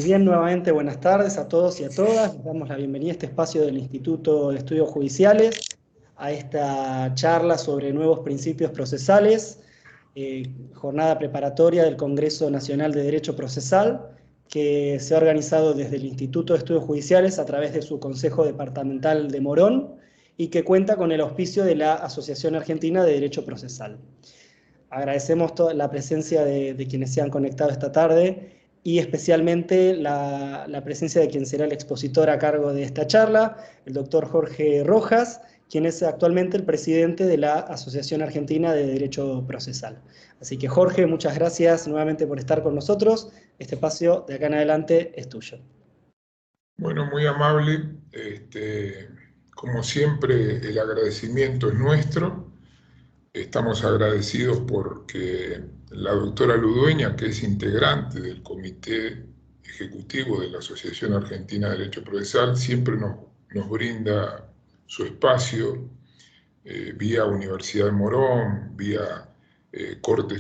Bien, nuevamente buenas tardes a todos y a todas. Les damos la bienvenida a este espacio del Instituto de Estudios Judiciales, a esta charla sobre nuevos principios procesales, jornada preparatoria del Congreso Nacional de Derecho Procesal, que se ha organizado desde el Instituto de Estudios Judiciales a través de su Consejo Departamental de Morón y que cuenta con el auspicio de la Asociación Argentina de Derecho Procesal. Agradecemos la presencia de quienes se han conectado esta tarde y especialmente la presencia de quien será el expositor a cargo de esta charla, el doctor Jorge Rojas, quien es actualmente el presidente de la Asociación Argentina de Derecho Procesal. Así que Jorge, muchas gracias nuevamente por estar con nosotros. Este espacio de acá en adelante es tuyo. Bueno, muy amable. Como siempre, el agradecimiento es nuestro. Estamos agradecidos porque la doctora Ludueña, que es integrante del Comité Ejecutivo de la Asociación Argentina de Derecho Procesal, siempre nos brinda su espacio vía Universidad de Morón, vía Corte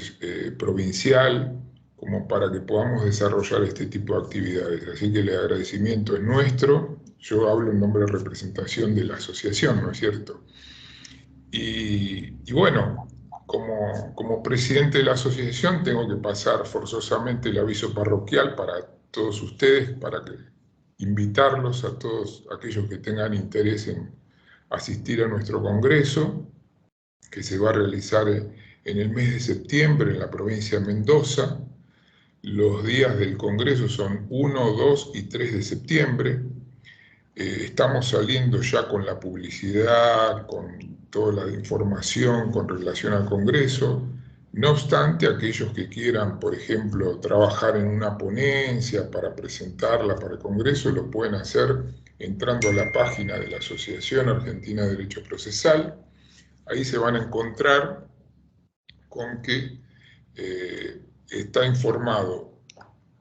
Provincial, como para que podamos desarrollar este tipo de actividades. Así que el agradecimiento es nuestro. Yo hablo en nombre de representación de la asociación, ¿no es cierto? Y bueno, como presidente de la asociación tengo que pasar forzosamente el aviso parroquial para todos ustedes, para invitarlos a todos aquellos que tengan interés en asistir a nuestro congreso, que se va a realizar en el mes de septiembre en la provincia de Mendoza. Los días del congreso son 1, 2 y 3 de septiembre. Estamos saliendo ya con la publicidad, con toda la información con relación al Congreso. No obstante, aquellos que quieran, por ejemplo, trabajar en una ponencia para presentarla para el Congreso, lo pueden hacer entrando a la página de la Asociación Argentina de Derecho Procesal. Ahí se van a encontrar con que está informado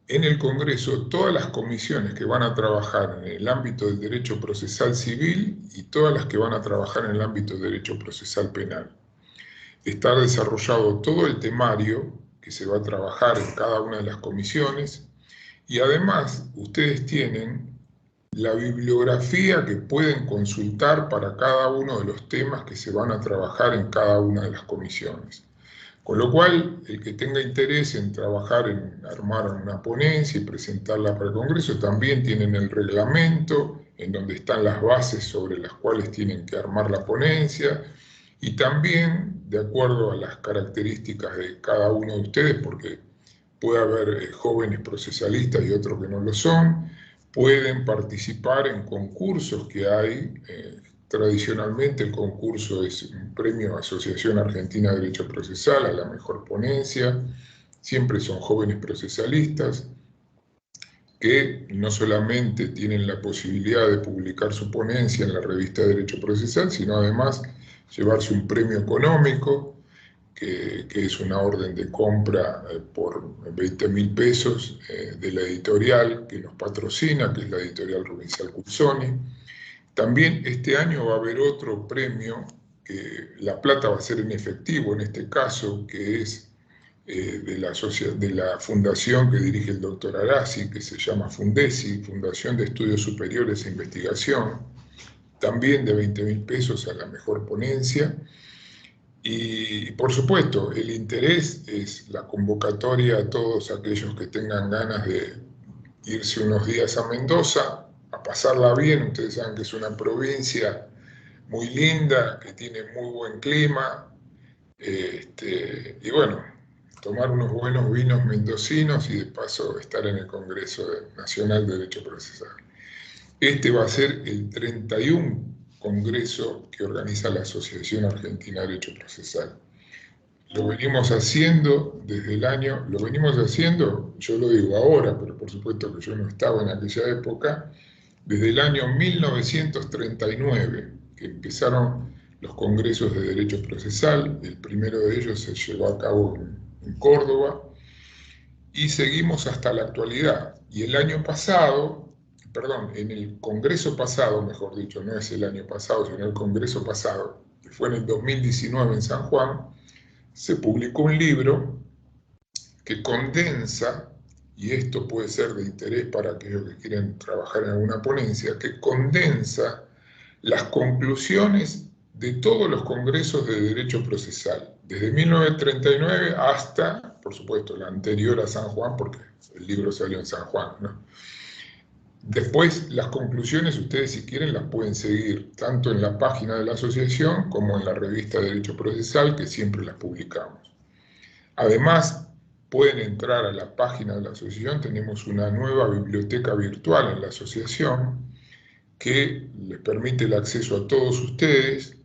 en el Congreso todas las comisiones que van a trabajar en el ámbito del derecho procesal civil y todas las que van a trabajar en el ámbito del derecho procesal penal. Está desarrollado todo el temario que se va a trabajar en cada una de las comisiones y además ustedes tienen la bibliografía que pueden consultar para cada uno de los temas que se van a trabajar en cada una de las comisiones. Con lo cual, el que tenga interés en trabajar en armar una ponencia y presentarla para el Congreso, también tienen el reglamento, en donde están las bases sobre las cuales tienen que armar la ponencia, y también, de acuerdo a las características de cada uno de ustedes, porque puede haber jóvenes procesalistas y otros que no lo son, pueden participar en concursos que hay. Tradicionalmente el concurso es un premio Asociación Argentina de Derecho Procesal a la mejor ponencia. Siempre son jóvenes procesalistas que no solamente tienen la posibilidad de publicar su ponencia en la revista de Derecho Procesal, sino además llevarse un premio económico, que es una orden de compra por 20.000 pesos de la editorial que nos patrocina, que es la editorial Rubinsal Cursoni. También este año va a haber otro premio, que la plata va a ser en efectivo en este caso, que es de la fundación que dirige el doctor Arasi, que se llama Fundesi, Fundación de Estudios Superiores e Investigación, también de 20.000 pesos a la mejor ponencia. Y por supuesto, el interés es la convocatoria a todos aquellos que tengan ganas de irse unos días a Mendoza, a pasarla bien. Ustedes saben que es una provincia muy linda, que tiene muy buen clima, y bueno, tomar unos buenos vinos mendocinos y de paso estar en el Congreso Nacional de Derecho Procesal. Este va a ser el 31 congreso que organiza la Asociación Argentina de Derecho Procesal. Lo venimos haciendo desde el año, yo lo digo ahora, pero por supuesto que yo no estaba en aquella época, desde el año 1939, que empezaron los congresos de derecho procesal. El primero de ellos se llevó a cabo en Córdoba, y seguimos hasta la actualidad. Y el año pasado, en el congreso pasado, mejor dicho, no es el año pasado, sino el congreso pasado, que fue en el 2019 en San Juan, se publicó un libro que condensa y esto puede ser de interés para aquellos que quieren trabajar en alguna ponencia, que condensa las conclusiones de todos los congresos de derecho procesal, desde 1939 hasta, por supuesto, la anterior a San Juan, porque el libro salió en San Juan, ¿no? Después, las conclusiones, ustedes si quieren las pueden seguir tanto en la página de la asociación como en la revista de Derecho Procesal, que siempre las publicamos. Además, pueden entrar a la página de la asociación, tenemos una nueva biblioteca virtual en la asociación que les permite el acceso a todos ustedes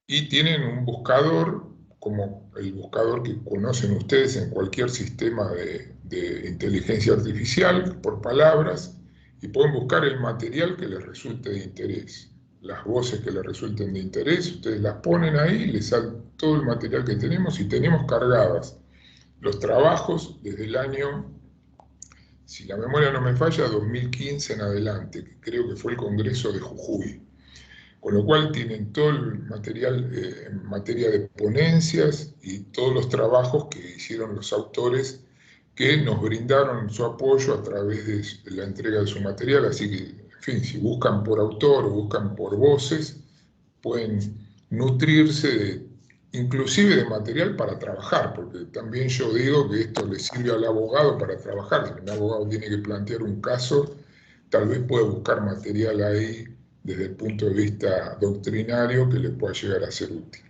y tienen un buscador, como el buscador que conocen ustedes en cualquier sistema de inteligencia artificial, por palabras, y pueden buscar el material que les resulte de interés. Las voces que les resulten de interés, ustedes las ponen ahí y les sale todo el material que tenemos, y tenemos cargadas los trabajos desde el año, si la memoria no me falla, 2015 en adelante, que creo que fue el Congreso de Jujuy. Con lo cual tienen todo el material en materia de ponencias y todos los trabajos que hicieron los autores que nos brindaron su apoyo a través de la entrega de su material. Así que, en fin, si buscan por autor o buscan por voces, pueden nutrirse inclusive de material para trabajar, porque también yo digo que esto le sirve al abogado para trabajar. Si un abogado tiene que plantear un caso, tal vez puede buscar material ahí desde el punto de vista doctrinario que le pueda llegar a ser útil.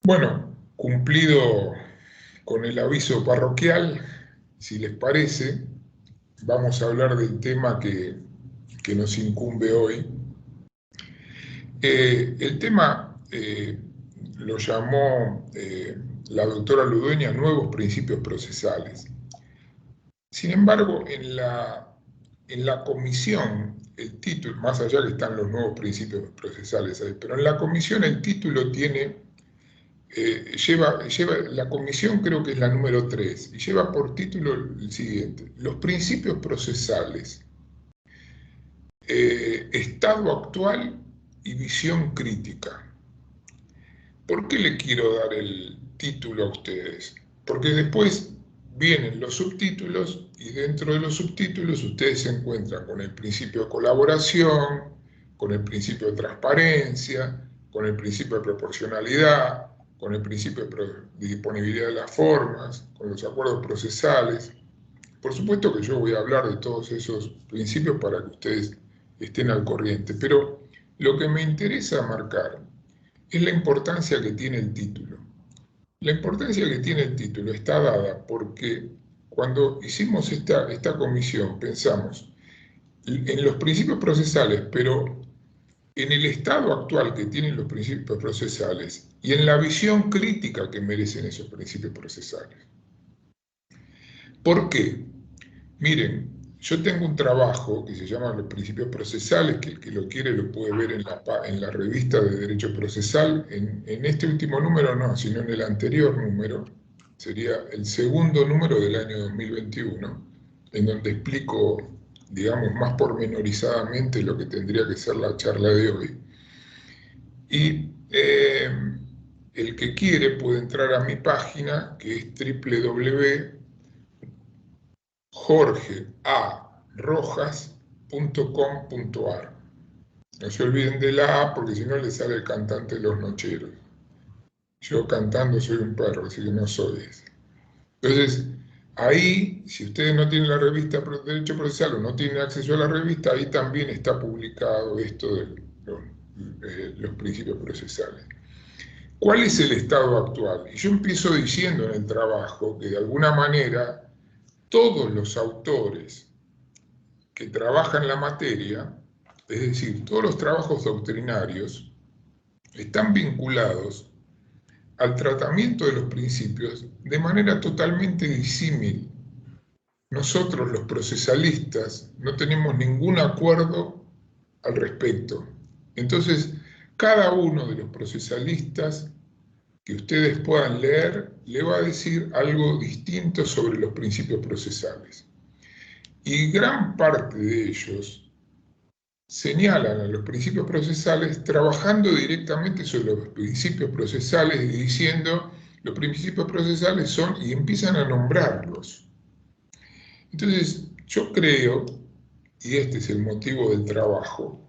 Bueno, cumplido con el aviso parroquial, si les parece, vamos a hablar del tema que nos incumbe hoy. El tema lo llamó la doctora Ludueña Nuevos Principios Procesales. Sin embargo, en la comisión, el título, más allá que están los nuevos principios procesales ahí, pero en la comisión el título tiene, la comisión creo que es la número 3, y lleva por título el siguiente: los principios procesales, estado actual y visión crítica. ¿Por qué le quiero dar el título a ustedes? Porque después vienen los subtítulos, y dentro de los subtítulos ustedes se encuentran con el principio de colaboración, con el principio de transparencia, con el principio de proporcionalidad, con el principio de disponibilidad de las formas, con los acuerdos procesales. Por supuesto que yo voy a hablar de todos esos principios para que ustedes estén al corriente, pero lo que me interesa marcar es la importancia que tiene el título. La importancia que tiene el título está dada porque cuando hicimos esta comisión pensamos en los principios procesales, pero en el estado actual que tienen los principios procesales y en la visión crítica que merecen esos principios procesales. ¿Por qué? Miren, yo tengo un trabajo que se llama Los Principios Procesales, que el que lo quiere lo puede ver en la revista de Derecho Procesal, en este último número no, sino en el anterior número, sería el segundo número del año 2021, en donde explico, digamos, más pormenorizadamente lo que tendría que ser la charla de hoy. Y el que quiere puede entrar a mi página, que es www.jorgearojas.com.ar. No se olviden de la A, porque si no le sale el cantante de Los Nocheros. Yo cantando soy un perro, así que no soy ese. Entonces, ahí, si ustedes no tienen la revista de Derecho Procesal o no tienen acceso a la revista, ahí también está publicado esto de los principios procesales. ¿Cuál es el estado actual? Y yo empiezo diciendo en el trabajo que de alguna manera todos los autores que trabajan la materia, es decir, todos los trabajos doctrinarios, están vinculados al tratamiento de los principios de manera totalmente disímil. Nosotros, los procesalistas, no tenemos ningún acuerdo al respecto. Entonces, cada uno de los procesalistas que ustedes puedan leer le va a decir algo distinto sobre los principios procesales. Y gran parte de ellos señalan a los principios procesales trabajando directamente sobre los principios procesales y diciendo los principios procesales son, y empiezan a nombrarlos. Entonces, yo creo, y este es el motivo del trabajo,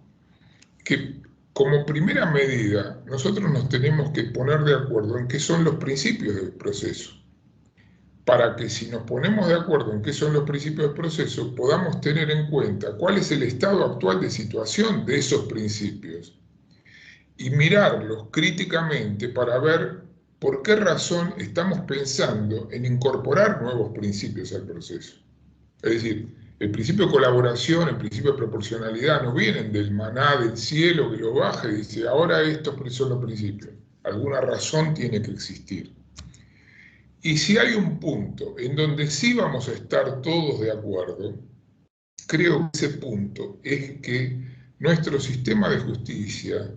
que como primera medida nosotros nos tenemos que poner de acuerdo en qué son los principios del proceso, para que si nos ponemos de acuerdo en qué son los principios del proceso, podamos tener en cuenta cuál es el estado actual de situación de esos principios y mirarlos críticamente para ver por qué razón estamos pensando en incorporar nuevos principios al proceso. Es decir, el principio de colaboración, el principio de proporcionalidad no vienen del maná del cielo que lo baja y dice, ahora estos son los principios. Alguna razón tiene que existir. Y si hay un punto en donde sí vamos a estar todos de acuerdo, creo que ese punto es que nuestro sistema de justicia,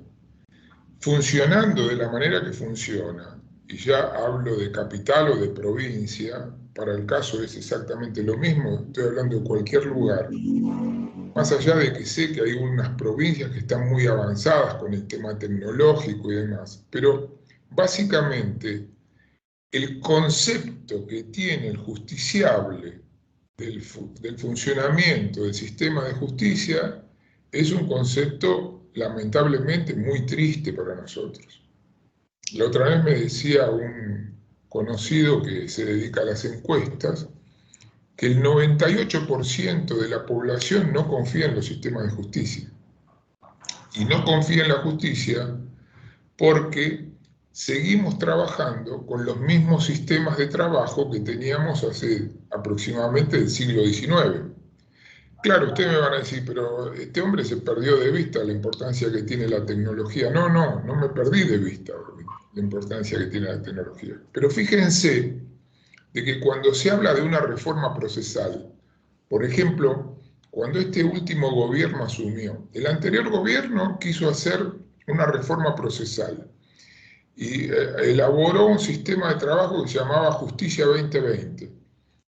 funcionando de la manera que funciona, y ya hablo de capital o de provincia, para el caso es exactamente lo mismo, estoy hablando de cualquier lugar, más allá de que sé que hay unas provincias que están muy avanzadas con el tema tecnológico y demás, pero básicamente el concepto que tiene el justiciable del funcionamiento del sistema de justicia es un concepto lamentablemente muy triste para nosotros. La otra vez me decía un conocido que se dedica a las encuestas que el 98% de la población no confía en los sistemas de justicia. Y no confía en la justicia porque seguimos trabajando con los mismos sistemas de trabajo que teníamos hace aproximadamente el siglo XIX. Claro, ustedes me van a decir, pero este hombre se perdió de vista la importancia que tiene la tecnología. No, no me perdí de vista la importancia que tiene la tecnología. Pero fíjense de que cuando se habla de una reforma procesal, por ejemplo, cuando este último gobierno asumió, el anterior gobierno quiso hacer una reforma procesal y elaboró un sistema de trabajo que se llamaba Justicia 2020.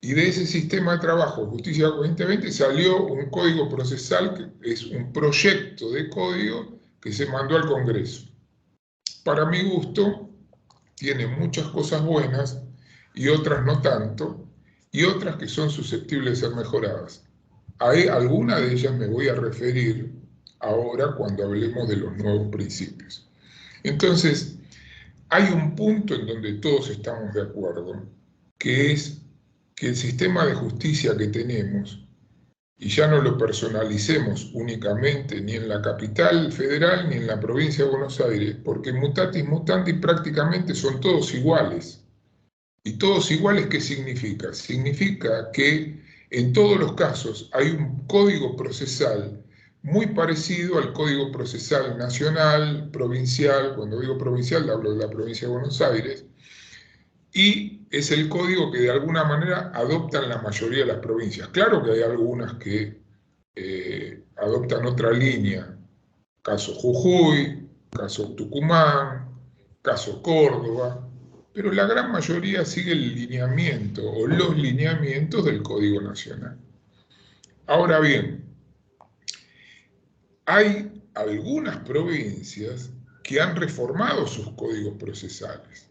Y de ese sistema de trabajo, Justicia 2020, salió un código procesal que es un proyecto de código que se mandó al Congreso. Para mi gusto, tiene muchas cosas buenas y otras no tanto, y otras que son susceptibles de ser mejoradas. A alguna de ellas me voy a referir ahora cuando hablemos de los nuevos principios. Entonces, hay un punto en donde todos estamos de acuerdo, que es que el sistema de justicia que tenemos, y ya no lo personalicemos únicamente ni en la capital federal ni en la provincia de Buenos Aires, porque mutatis mutandis prácticamente son todos iguales. ¿Y todos iguales qué significa? Significa que en todos los casos hay un código procesal muy parecido al código procesal nacional, provincial, cuando digo provincial hablo de la provincia de Buenos Aires, y es el código que de alguna manera adoptan la mayoría de las provincias. Claro que hay algunas que adoptan otra línea, caso Jujuy, caso Tucumán, caso Córdoba, pero la gran mayoría sigue el lineamiento o los lineamientos del Código Nacional. Ahora bien, hay algunas provincias que han reformado sus códigos procesales.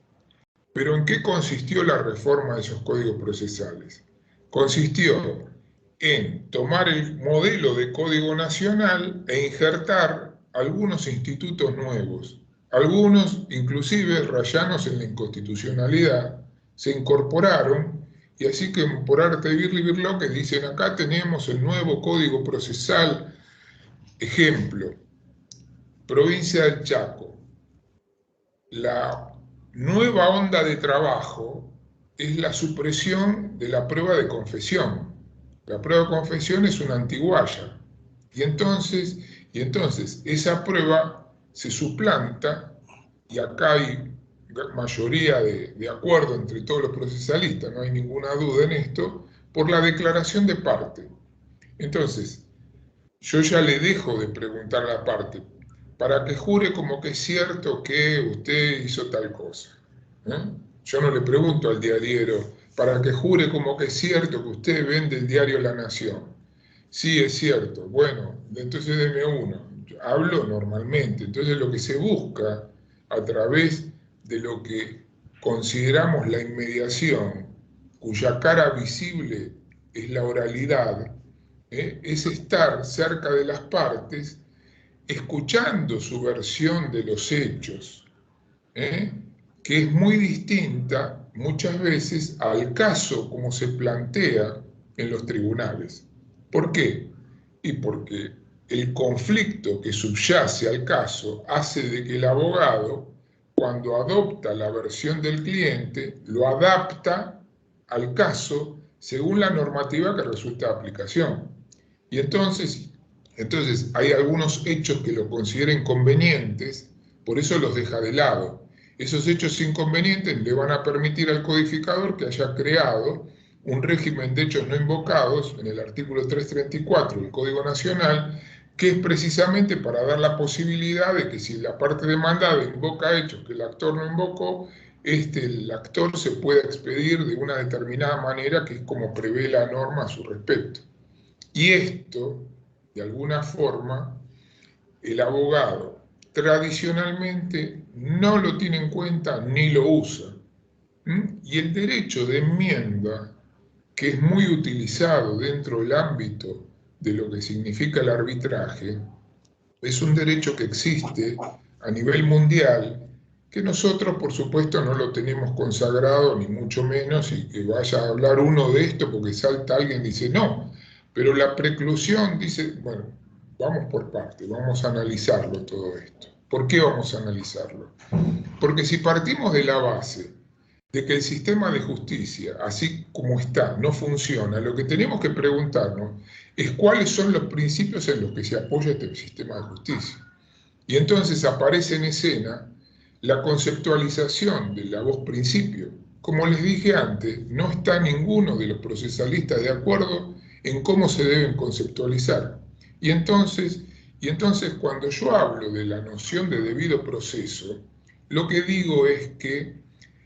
¿Pero en qué consistió la reforma de esos códigos procesales? Consistió en tomar el modelo de Código Nacional e injertar algunos institutos nuevos. Algunos, inclusive, rayanos en la inconstitucionalidad, se incorporaron y así que por arte de birli que dicen acá tenemos el nuevo Código Procesal. Ejemplo, provincia del Chaco. La nueva onda de trabajo es la supresión de la prueba de confesión. La prueba de confesión es una antiguaya. Y entonces esa prueba se suplanta, y acá hay mayoría de acuerdo entre todos los procesalistas, no hay ninguna duda en esto, por la declaración de parte. Entonces, yo ya le dejo de preguntar a la parte, para que jure como que es cierto que usted hizo tal cosa. Yo no le pregunto al diariero, para que jure como que es cierto que usted vende el diario La Nación. Sí, es cierto. Bueno, entonces deme uno. Yo hablo normalmente. Entonces lo que se busca a través de lo que consideramos la inmediación, cuya cara visible es la oralidad, es estar cerca de las partes, escuchando su versión de los hechos, que es muy distinta muchas veces al caso como se plantea en los tribunales. ¿Por qué? Y porque el conflicto que subyace al caso hace de que el abogado, cuando adopta la versión del cliente, lo adapta al caso según la normativa que resulta de aplicación. Y entonces hay algunos hechos que lo consideren convenientes, por eso los deja de lado. Esos hechos inconvenientes le van a permitir al codificador que haya creado un régimen de hechos no invocados en el artículo 334 del Código Nacional, que es precisamente para dar la posibilidad de que si la parte demandada invoca hechos que el actor no invocó, el actor se pueda expedir de una determinada manera, que es como prevé la norma a su respecto. Y esto, de alguna forma, el abogado tradicionalmente no lo tiene en cuenta ni lo usa. Y el derecho de enmienda, que es muy utilizado dentro del ámbito de lo que significa el arbitraje, es un derecho que existe a nivel mundial, que nosotros por supuesto no lo tenemos consagrado, ni mucho menos, y que vaya a hablar uno de esto porque salta alguien y dice no, pero la preclusión dice, bueno, vamos por parte, vamos a analizarlo todo esto. ¿Por qué vamos a analizarlo? Porque si partimos de la base de que el sistema de justicia, así como está, no funciona, lo que tenemos que preguntarnos es cuáles son los principios en los que se apoya este sistema de justicia. Y entonces aparece en escena la conceptualización de la voz principio. Como les dije antes, no está ninguno de los procesalistas de acuerdo en cómo se deben conceptualizar. Y entonces cuando yo hablo de la noción de debido proceso, lo que digo es que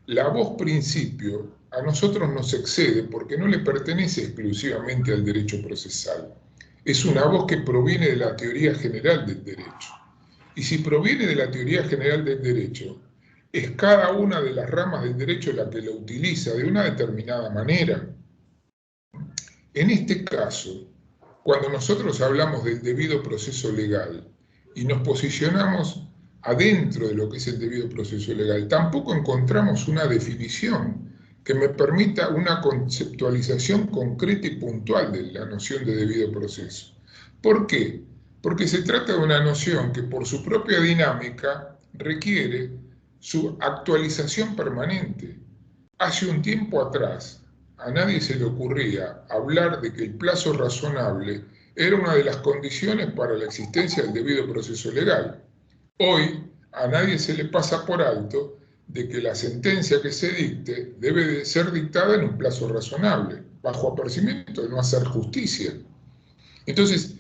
la voz principio a nosotros nos excede porque no le pertenece exclusivamente al derecho procesal. Es una voz que proviene de la teoría general del derecho. Y si proviene de la teoría general del derecho, es cada una de las ramas del derecho la que lo utiliza de una determinada manera. En este caso, cuando nosotros hablamos del debido proceso legal y nos posicionamos adentro de lo que es el debido proceso legal, tampoco encontramos una definición que me permita una conceptualización concreta y puntual de la noción de debido proceso. ¿Por qué? Porque se trata de una noción que por su propia dinámica requiere su actualización permanente. Hace un tiempo atrás, a nadie se le ocurría hablar de que el plazo razonable era una de las condiciones para la existencia del debido proceso legal. Hoy, a nadie se le pasa por alto de que la sentencia que se dicte debe de ser dictada en un plazo razonable, bajo apercibimiento de no hacer justicia. Entonces,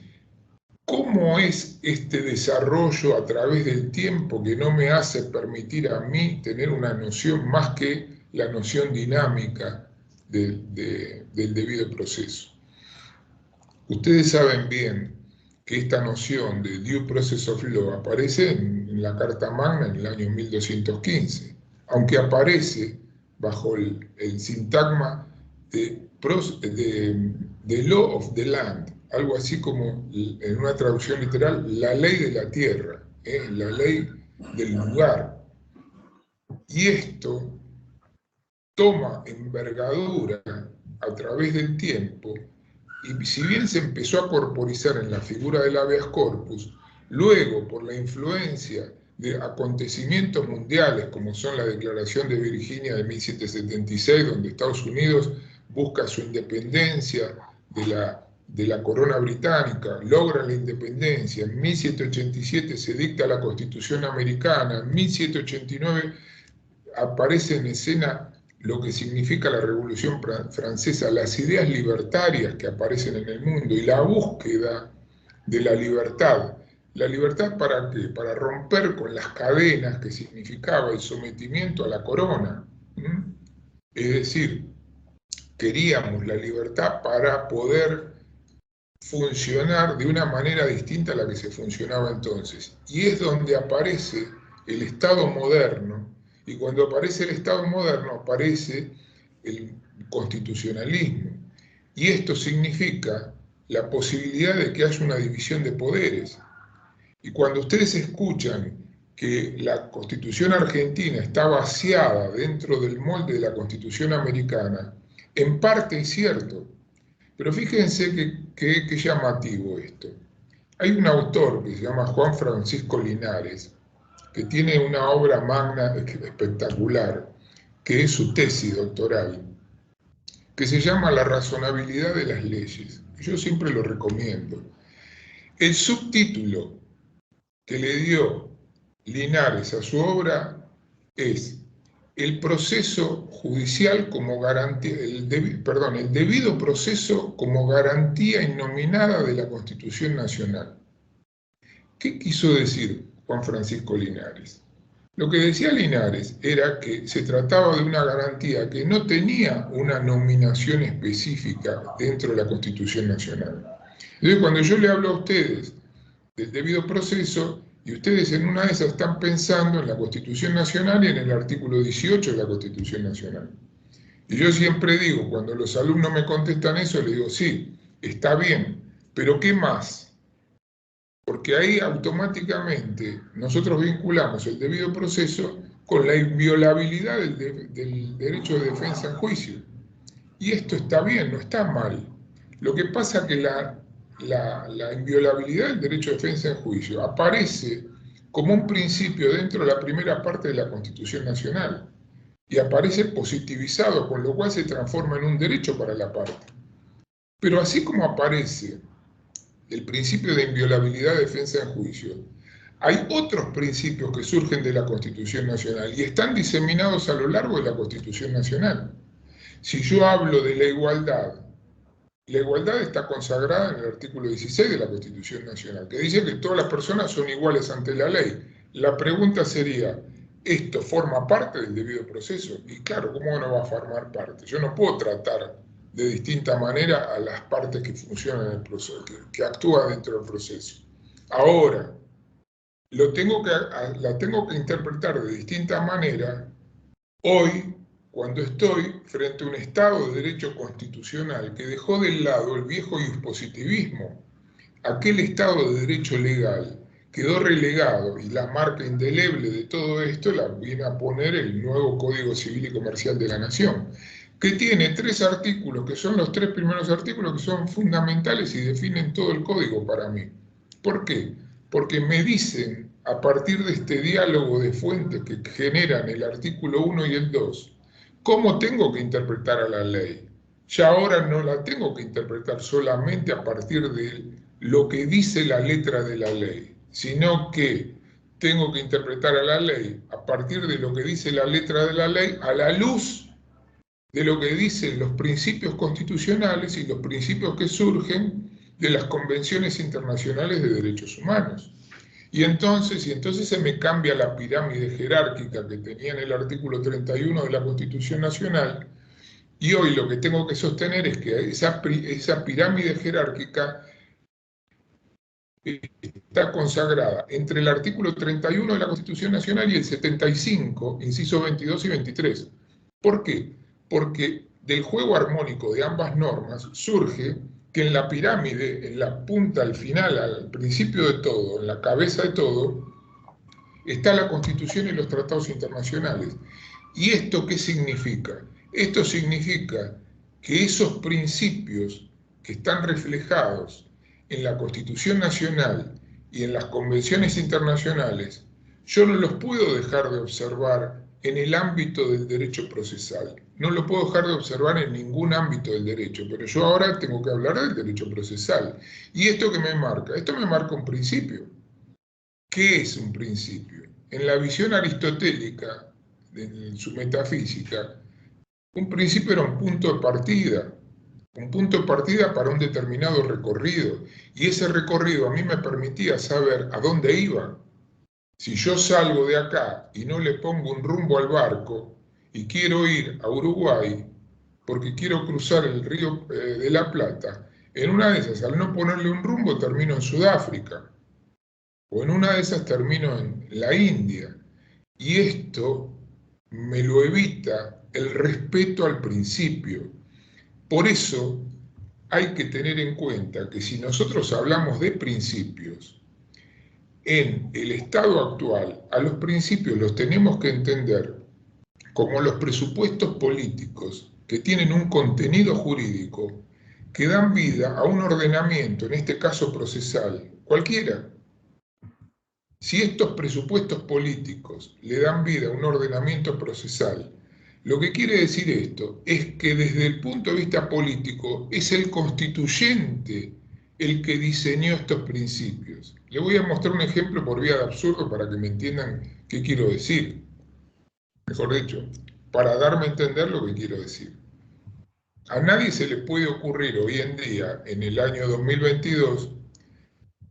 ¿cómo es este desarrollo a través del tiempo que no me hace permitir a mí tener una noción más que la noción dinámica del debido proceso? Ustedes saben bien que esta noción de due process of law aparece en la Carta Magna en el año 1215, aunque aparece bajo el sintagma de law of the land, algo así como, en una traducción literal, la ley de la tierra, la ley del lugar. Y esto toma envergadura a través del tiempo, y si bien se empezó a corporizar en la figura del habeas corpus, luego por la influencia de acontecimientos mundiales como son la Declaración de Virginia de 1776, donde Estados Unidos busca su independencia de la corona británica, logra la independencia, en 1787 se dicta la Constitución americana, en 1789 aparece en escena lo que significa la Revolución Francesa, las ideas libertarias que aparecen en el mundo y la búsqueda de la libertad. ¿La libertad para qué? Para romper con las cadenas que significaba el sometimiento a la corona. Es decir, queríamos la libertad para poder funcionar de una manera distinta a la que se funcionaba entonces. Y es donde aparece el Estado moderno, y cuando aparece el Estado moderno aparece el constitucionalismo. Y esto significa la posibilidad de que haya una división de poderes. Y cuando ustedes escuchan que la Constitución argentina está vaciada dentro del molde de la Constitución americana, en parte es cierto, pero fíjense qué llamativo esto. Hay un autor que se llama Juan Francisco Linares, que tiene una obra magna espectacular, que es su tesis doctoral, que se llama La razonabilidad de las leyes. Yo siempre lo recomiendo. El subtítulo que le dio Linares a su obra es el proceso judicial como garantía, el debido proceso como garantía innominada de la Constitución Nacional. ¿Qué quiso decir Juan Francisco Linares? Lo que decía Linares era que se trataba de una garantía que no tenía una nominación específica dentro de la Constitución Nacional. Entonces, cuando yo le hablo a ustedes del debido proceso, y ustedes en una de esas están pensando en la Constitución Nacional y en el artículo 18 de la Constitución Nacional. Y yo siempre digo, cuando los alumnos me contestan eso, les digo, sí, está bien, pero ¿qué más? Porque ahí automáticamente nosotros vinculamos el debido proceso con la inviolabilidad del derecho de defensa en juicio. Y esto está bien, no está mal. Lo que pasa es que la inviolabilidad del derecho de defensa en juicio aparece como un principio dentro de la primera parte de la Constitución Nacional y aparece positivizado, con lo cual se transforma en un derecho para la parte. Pero así como aparece el principio de inviolabilidad de defensa en juicio, hay otros principios que surgen de la Constitución Nacional y están diseminados a lo largo de la Constitución Nacional. Si yo hablo de la igualdad está consagrada en el artículo 16 de la Constitución Nacional, que dice que todas las personas son iguales ante la ley. La pregunta sería, ¿esto forma parte del debido proceso? Y claro, ¿cómo no va a formar parte? Yo no puedo tratar de distinta manera a las partes que funcionan en el proceso, que actúan dentro del proceso. Ahora, la tengo que interpretar de distinta manera hoy, cuando estoy frente a un Estado de Derecho constitucional que dejó de lado el viejo dispositivismo. Aquel Estado de Derecho legal quedó relegado y la marca indeleble de todo esto la viene a poner el nuevo Código Civil y Comercial de la Nación, que tiene 3 artículos, que son los 3 primeros artículos que son fundamentales y definen todo el código para mí. ¿Por qué? Porque me dicen, a partir de este diálogo de fuentes que generan el artículo 1 y el 2, cómo tengo que interpretar a la ley. Ya ahora no la tengo que interpretar solamente a partir de lo que dice la letra de la ley, sino que tengo que interpretar a la ley a partir de lo que dice la letra de la ley a la luz de lo que dicen los principios constitucionales y los principios que surgen de las convenciones internacionales de derechos humanos. Y entonces se me cambia la pirámide jerárquica que tenía en el artículo 31 de la Constitución Nacional, y hoy lo que tengo que sostener es que esa pirámide jerárquica está consagrada entre el artículo 31 de la Constitución Nacional y el 75, inciso 22 y 23. ¿Por qué? Porque del juego armónico de ambas normas surge que en la pirámide, en la punta, al final, al principio de todo, en la cabeza de todo, está la Constitución y los tratados internacionales. ¿Y esto qué significa? Esto significa que esos principios que están reflejados en la Constitución Nacional y en las convenciones internacionales, yo no los puedo dejar de observar en el ámbito del derecho procesal. No lo puedo dejar de observar en ningún ámbito del derecho, pero yo ahora tengo que hablar del derecho procesal. ¿Y esto qué me marca? Esto me marca un principio. ¿Qué es un principio? En la visión aristotélica, en su metafísica, un principio era un punto de partida para un determinado recorrido, y ese recorrido a mí me permitía saber a dónde iba. Si yo salgo de acá y no le pongo un rumbo al barco y quiero ir a Uruguay porque quiero cruzar el río de la Plata, en una de esas, al no ponerle un rumbo, termino en Sudáfrica, o en una de esas termino en la India. Y esto me lo evita el respeto al principio. Por eso hay que tener en cuenta que si nosotros hablamos de principios, en el estado actual, a los principios los tenemos que entender como los presupuestos políticos que tienen un contenido jurídico que dan vida a un ordenamiento, en este caso procesal, cualquiera. Si estos presupuestos políticos le dan vida a un ordenamiento procesal, lo que quiere decir esto es que desde el punto de vista político es el constituyente el que diseñó estos principios. Le voy a mostrar un ejemplo por vía de absurdo para que me entiendan qué quiero decir. Mejor dicho, para darme a entender lo que quiero decir. A nadie se le puede ocurrir hoy en día, en el año 2022,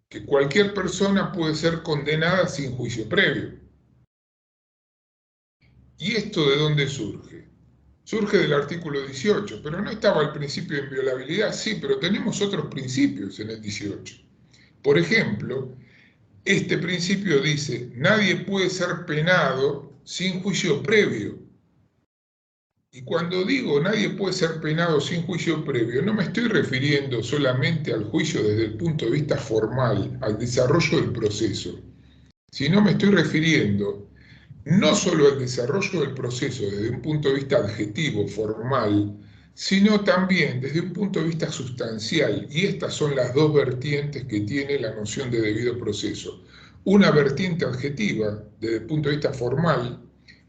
que cualquier persona puede ser condenada sin juicio previo. ¿Y esto de dónde surge? Surge del artículo 18, pero no estaba el principio de inviolabilidad, sí, pero tenemos otros principios en el 18. Por ejemplo, este principio dice, nadie puede ser penado sin juicio previo. Y cuando digo nadie puede ser penado sin juicio previo, no me estoy refiriendo solamente al juicio desde el punto de vista formal, al desarrollo del proceso, sino me estoy refiriendo no solo al desarrollo del proceso desde un punto de vista adjetivo, formal, sino también desde un punto de vista sustancial, y estas son las dos vertientes que tiene la noción de debido proceso. Una vertiente adjetiva, desde el punto de vista formal,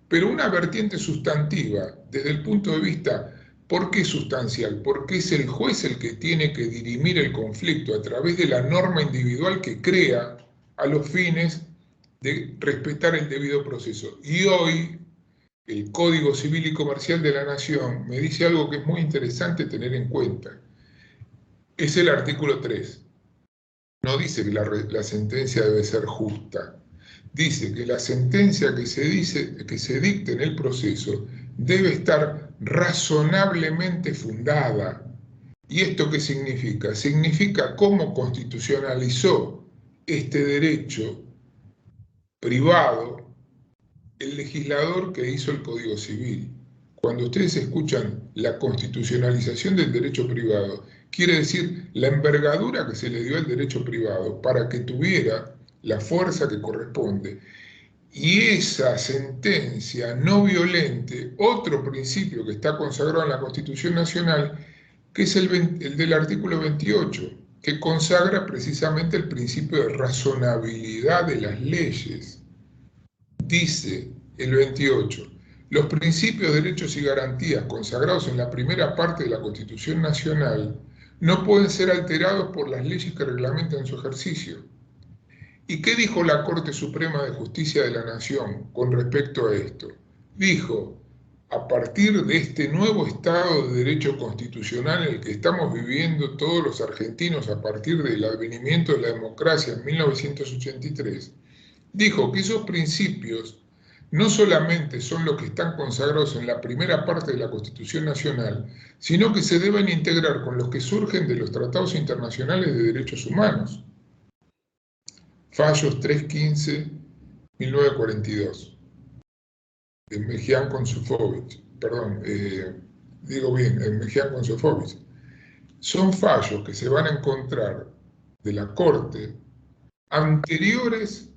pero una vertiente sustantiva, desde el punto de vista, ¿por qué sustancial? Porque es el juez el que tiene que dirimir el conflicto a través de la norma individual que crea a los fines de respetar el debido proceso. Y hoy, el Código Civil y Comercial de la Nación me dice algo que es muy interesante tener en cuenta. Es el artículo 3. No dice que la sentencia debe ser justa. Dice que la sentencia que se dicte en el proceso debe estar razonablemente fundada. ¿Y esto qué significa? Significa cómo constitucionalizó este derecho privado el legislador que hizo el Código Civil. Cuando ustedes escuchan la constitucionalización del derecho privado, quiere decir la envergadura que se le dio al derecho privado para que tuviera la fuerza que corresponde. Y esa sentencia no violente, otro principio que está consagrado en la Constitución Nacional, que es el del artículo 28, que consagra precisamente el principio de razonabilidad de las leyes. Dice el 28, los principios, derechos y garantías consagrados en la primera parte de la Constitución Nacional no pueden ser alterados por las leyes que reglamentan su ejercicio. ¿Y qué dijo la Corte Suprema de Justicia de la Nación con respecto a esto? Dijo, a partir de este nuevo Estado de Derecho Constitucional en el que estamos viviendo todos los argentinos a partir del advenimiento de la democracia en 1983, dijo que esos principios no solamente son los que están consagrados en la primera parte de la Constitución Nacional, sino que se deben integrar con los que surgen de los tratados internacionales de derechos humanos. Fallos 315-1942, de Mejián con Sofovich, Mejián con Sofovich. Son fallos que se van a encontrar de la Corte anteriores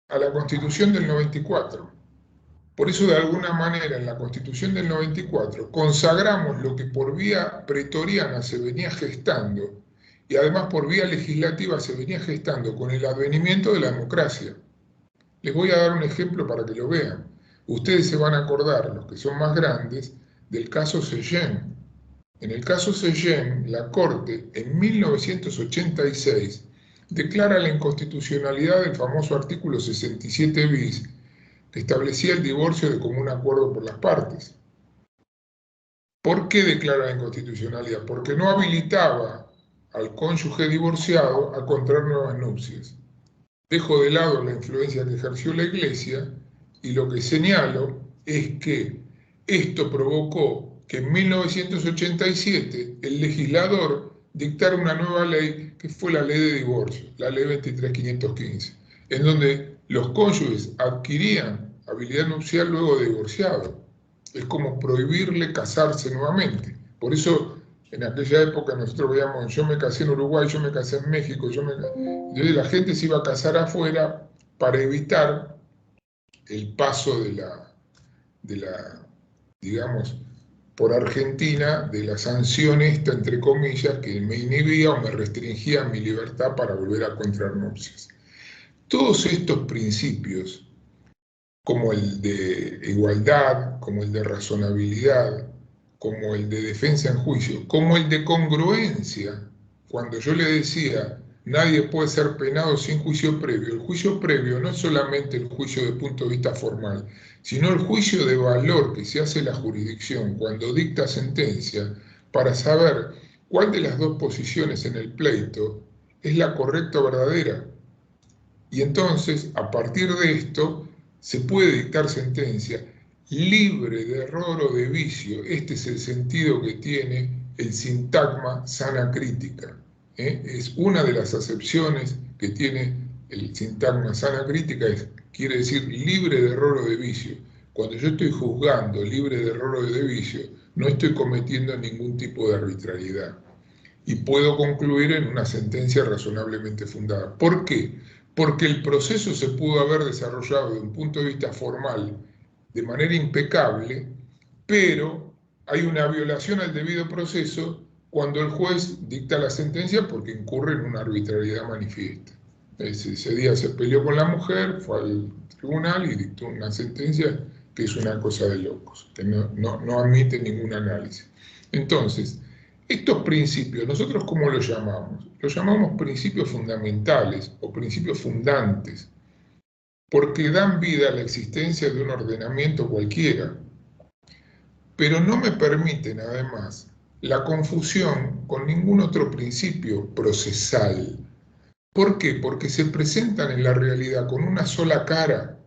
a la Constitución del 94. Por eso, de alguna manera, en la Constitución del 94 consagramos lo que por vía pretoriana se venía gestando y además por vía legislativa se venía gestando con el advenimiento de la democracia. Les voy a dar un ejemplo para que lo vean. Ustedes se van a acordar, los que son más grandes, del caso Sellén. En el caso Sellén, la Corte, en 1986, declara la inconstitucionalidad del famoso artículo 67 bis, que establecía el divorcio de común acuerdo por las partes. ¿Por qué declara la inconstitucionalidad? Porque no habilitaba al cónyuge divorciado a contraer nuevas nupcias. Dejo de lado la influencia que ejerció la Iglesia y lo que señalo es que esto provocó que en 1987 el legislador dictara una nueva ley que fue la ley de divorcio, la ley 23.515, en donde los cónyuges adquirían habilidad nupcial luego de divorciado. Es como prohibirle casarse nuevamente. Por eso En aquella época nosotros veíamos, yo me casé en Uruguay, yo me casé en México, entonces la gente se iba a casar afuera para evitar el paso de la, digamos, por Argentina, de la sanción esta, entre comillas, que me inhibía o me restringía mi libertad para volver a contraer nupcias. Todos estos principios, como el de igualdad, como el de razonabilidad, como el de defensa en juicio, como el de congruencia, cuando yo le decía, nadie puede ser penado sin juicio previo, el juicio previo no es solamente el juicio de punto de vista formal, sino el juicio de valor que se hace la jurisdicción cuando dicta sentencia para saber cuál de las dos posiciones en el pleito es la correcta o verdadera. Y entonces, a partir de esto, se puede dictar sentencia libre de error o de vicio. Este es el sentido que tiene el sintagma sana crítica. Es una de las acepciones que tiene el sintagma sana crítica, quiere decir libre de error o de vicio. Cuando yo estoy juzgando libre de error o de vicio, no estoy cometiendo ningún tipo de arbitrariedad. Y puedo concluir en una sentencia razonablemente fundada. ¿Por qué? Porque el proceso se pudo haber desarrollado de un punto de vista formal de manera impecable, pero hay una violación al debido proceso cuando el juez dicta la sentencia porque incurre en una arbitrariedad manifiesta. Ese día se peleó con la mujer, fue al tribunal y dictó una sentencia que es una cosa de locos, que no admite ningún análisis. Entonces, estos principios, ¿nosotros cómo los llamamos? Los llamamos principios fundamentales o principios fundantes, porque dan vida a la existencia de un ordenamiento cualquiera, pero no me permiten además la confusión con ningún otro principio procesal. ¿Por qué? Porque se presentan en la realidad con una sola cara.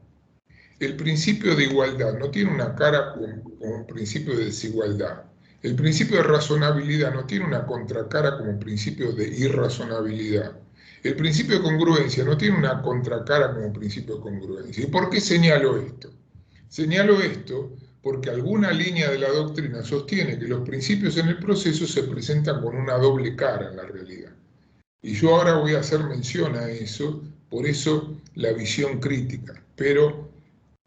El principio de igualdad no tiene una cara como un principio de desigualdad. El principio de razonabilidad no tiene una contracara como principio de irrazonabilidad. El principio de congruencia no tiene una contracara como principio de congruencia. ¿Y por qué señalo esto? Señalo esto porque alguna línea de la doctrina sostiene que los principios en el proceso se presentan con una doble cara en la realidad. Y yo ahora voy a hacer mención a eso, por eso la visión crítica. Pero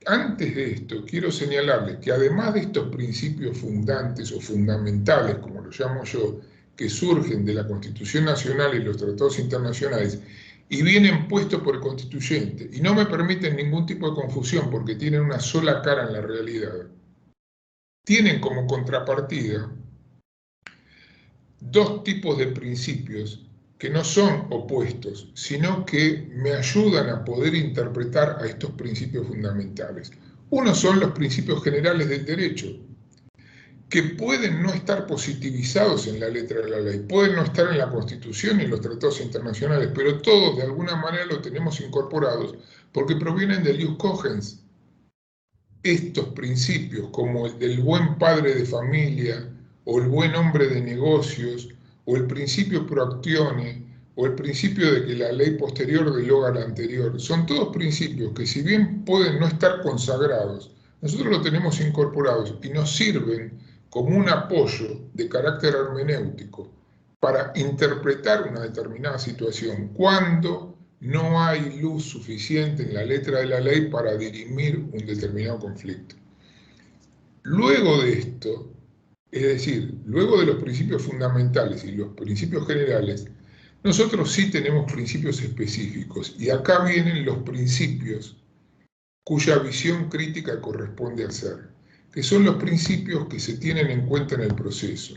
antes de esto, quiero señalarles que además de estos principios fundantes o fundamentales, como lo llamo yo, que surgen de la Constitución Nacional y los tratados internacionales, y vienen puestos por el constituyente, y no me permiten ningún tipo de confusión porque tienen una sola cara en la realidad, tienen como contrapartida dos tipos de principios que no son opuestos, sino que me ayudan a poder interpretar a estos principios fundamentales. Uno son los principios generales del derecho, que pueden no estar positivizados en la letra de la ley, pueden no estar en la Constitución y en los tratados internacionales, pero todos de alguna manera lo tenemos incorporados porque provienen del ius cogens. Estos principios, como el del buen padre de familia, o el buen hombre de negocios, o el principio pro actione, o el principio de que la ley posterior deroga la anterior, son todos principios que si bien pueden no estar consagrados, nosotros los tenemos incorporados y nos sirven como un apoyo de carácter hermenéutico para interpretar una determinada situación cuando no hay luz suficiente en la letra de la ley para dirimir un determinado conflicto. Luego de esto, es decir, luego de los principios fundamentales y los principios generales, nosotros sí tenemos principios específicos y acá vienen los principios cuya visión crítica corresponde hacer, que son los principios que se tienen en cuenta en el proceso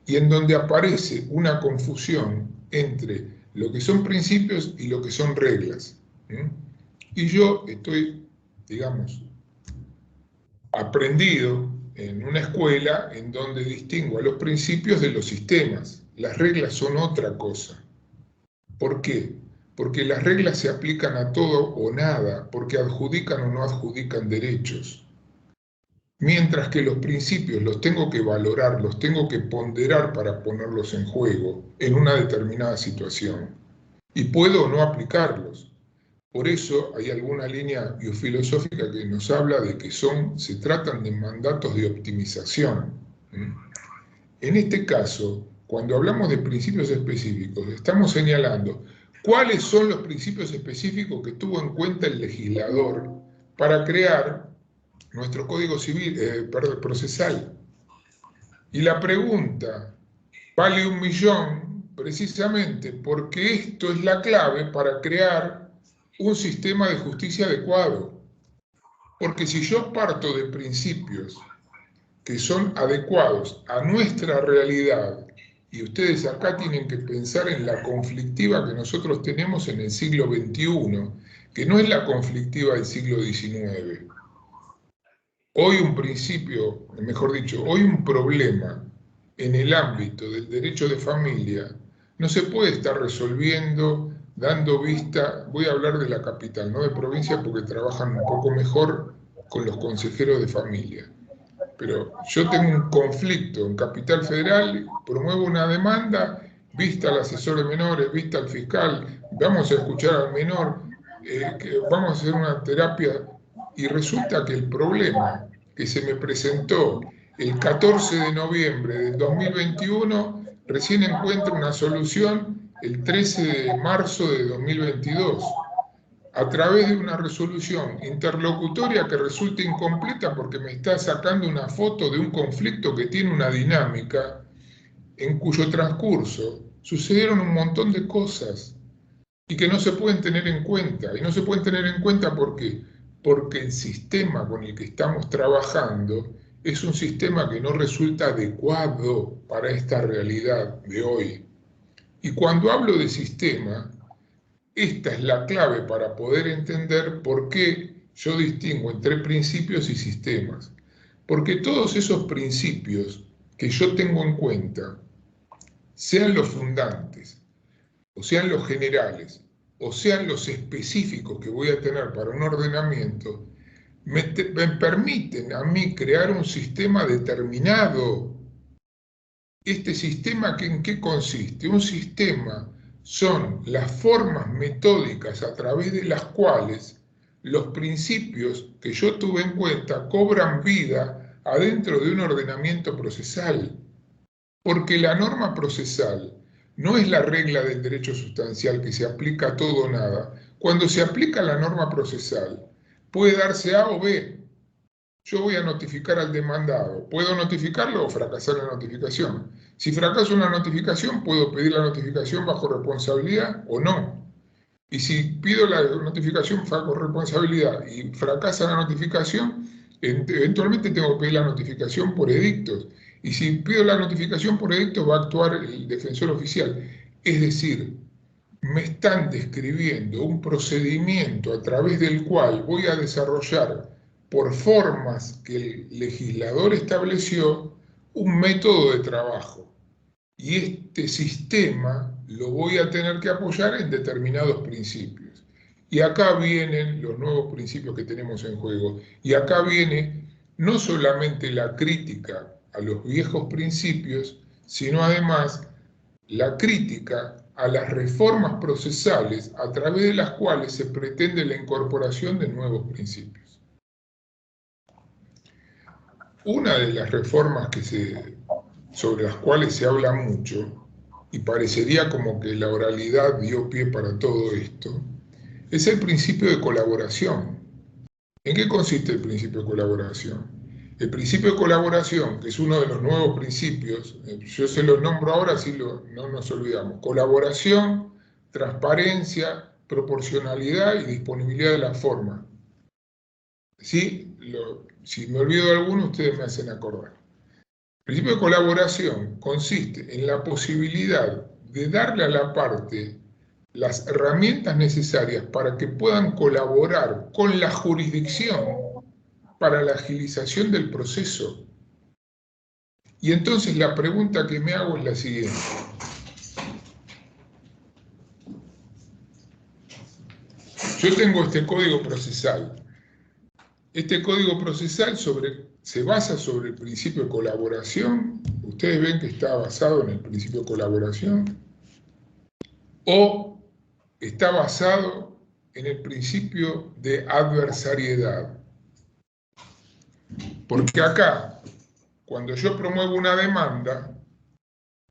y en donde aparece una confusión entre lo que son principios y lo que son reglas. Y yo estoy, digamos, aprendido en una escuela en donde distingo a los principios de los sistemas. Las reglas son otra cosa. ¿Por qué? Porque las reglas se aplican a todo o nada, porque adjudican o no adjudican derechos. Mientras que los principios los tengo que valorar, los tengo que ponderar para ponerlos en juego en una determinada situación. Y puedo o no aplicarlos. Por eso hay alguna línea biofilosófica que nos habla de que se tratan de mandatos de optimización. En este caso, cuando hablamos de principios específicos, estamos señalando cuáles son los principios específicos que tuvo en cuenta el legislador para crear nuestro Código Civil, procesal. Y la pregunta vale 1.000.000 precisamente porque esto es la clave para crear un sistema de justicia adecuado. Porque si yo parto de principios que son adecuados a nuestra realidad, y ustedes acá tienen que pensar en la conflictiva que nosotros tenemos en el siglo XXI, que no es la conflictiva del siglo XIX. Hoy un principio, mejor dicho, hoy un problema en el ámbito del derecho de familia no se puede estar resolviendo dando vista, voy a hablar de la capital, no de provincia, porque trabajan un poco mejor con los consejeros de familia. Pero yo tengo un conflicto en Capital Federal, promuevo una demanda, vista al asesor de menores, vista al fiscal, vamos a escuchar al menor, vamos a hacer una terapia, y resulta que el problema que se me presentó el 14 de noviembre del 2021 recién encuentra una solución el 13 de marzo de 2022. A través de una resolución interlocutoria que resulta incompleta porque me está sacando una foto de un conflicto que tiene una dinámica en cuyo transcurso sucedieron un montón de cosas y que no se pueden tener en cuenta. Y no se pueden tener en cuenta porque el sistema con el que estamos trabajando es un sistema que no resulta adecuado para esta realidad de hoy. Y cuando hablo de sistema, esta es la clave para poder entender por qué yo distingo entre principios y sistemas. Porque todos esos principios que yo tengo en cuenta, sean los fundantes, o sean los generales, o sean los específicos que voy a tener para un ordenamiento, me permiten a mí crear un sistema determinado. ¿Este sistema en qué consiste? Un sistema son las formas metódicas a través de las cuales los principios que yo tuve en cuenta cobran vida adentro de un ordenamiento procesal. Porque la norma procesal no es la regla del derecho sustancial que se aplica a todo o nada. Cuando se aplica la norma procesal, puede darse A o B. Yo voy a notificar al demandado. ¿Puedo notificarlo o fracasar la notificación? Si fracaso una notificación, ¿puedo pedir la notificación bajo responsabilidad o no? Y si pido la notificación bajo responsabilidad y fracasa la notificación, eventualmente tengo que pedir la notificación por edictos. Y si pido la notificación por edictos, va a actuar el defensor oficial. Es decir, me están describiendo un procedimiento a través del cual voy a desarrollar, por formas que el legislador estableció, un método de trabajo. Y este sistema lo voy a tener que apoyar en determinados principios. Y acá vienen los nuevos principios que tenemos en juego. Y acá viene no solamente la crítica a los viejos principios, sino además la crítica a las reformas procesales a través de las cuales se pretende la incorporación de nuevos principios. Una de las reformas sobre las cuales se habla mucho, y parecería como que la oralidad dio pie para todo esto, es el principio de colaboración. ¿En qué consiste el principio de colaboración? El principio de colaboración, que es uno de los nuevos principios, yo se los nombro ahora, así no nos olvidamos: colaboración, transparencia, proporcionalidad y disponibilidad de la forma. ¿Sí? Si me olvido de alguno, ustedes me hacen acordar. El principio de colaboración consiste en la posibilidad de darle a la parte las herramientas necesarias para que puedan colaborar con la jurisdicción para la agilización del proceso. Y entonces la pregunta que me hago es la siguiente. Yo tengo este código procesal. Este código procesal se basa sobre el principio de colaboración. Ustedes ven que está basado en el principio de colaboración. O está basado en el principio de adversariedad. Porque acá, cuando yo promuevo una demanda,